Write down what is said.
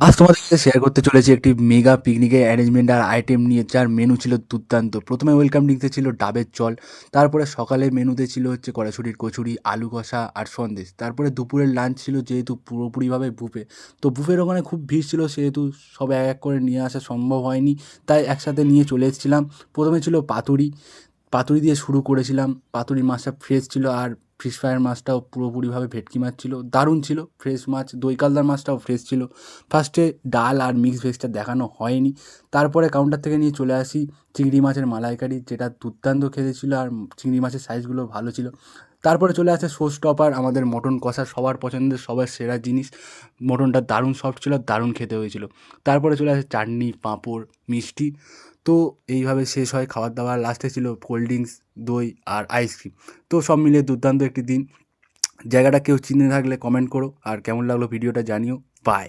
আজ তোমাদের সাথে শেয়ার করতে চলেছি একটি মেগা পিকনিকের অ্যারেঞ্জমেন্ট আর আইটেম নিয়ে, যার মেনু ছিল দুর্দান্ত। প্রথমে ওয়েলকাম ড্রিঙ্কসে ছিল ডাবের জল, তারপরে সকালে মেনুতে ছিল হচ্ছে কড়াইশুঁটির কচুরি, আলু কষা আর সন্দেশ। তারপরে দুপুরের লাঞ্চ ছিল, যেহেতু পুরোপুরিভাবে বুফে, তো বুফের ওখানে খুব ভিড় ছিল, সেহেতু সব এক এক করে নিয়ে আসা সম্ভব হয়নি, তাই একসাথে নিয়ে চলে এসেছিলাম। প্রথমে ছিল পাতুরি, পাতুরি দিয়ে শুরু করেছিলাম। পাতুরি মাছটা ফ্রেশ ছিল, আর ফিশ ফ্রাইয়ের মাছটাও পুরোপুরিভাবে ভেটকি মাছ ছিল, দারুণ ছিল ফ্রেশ মাছ। দই কালদার মাছটাও ফ্রেশ ছিল। ফার্স্টে ডাল আর মিক্স ভেজটা দেখানো হয়নি, তারপরে কাউন্টার থেকে নিয়ে চলে আসি চিংড়ি মাছের মালাইকারি, যেটা দুর্দান্ত খেতে ছিল, আর চিংড়ি মাছের সাইজগুলো ভালো ছিল। তারপরে চলে আসে শো স্টপার, আমাদের মটন কষা, সবার পছন্দের, সবার সেরা জিনিস। মটনটা দারুণ সফট ছিল, দারুণ খেতে হয়েছিল। তারপরে চলে আসে চাটনি, পাঁপড়, মিষ্টি। তো এইভাবে শেষ হয় খাবার দাবার। লাস্টে ছিল কোল্ড ড্রিঙ্কস, দই আর আইসক্রিম। তো সব মিলিয়ে দুর্দান্ত একটি দিন। জায়গাটা কেউ চিনে থাকলে কমেন্ট করো, আর কেমন লাগলো ভিডিওটা জানিও। বাই।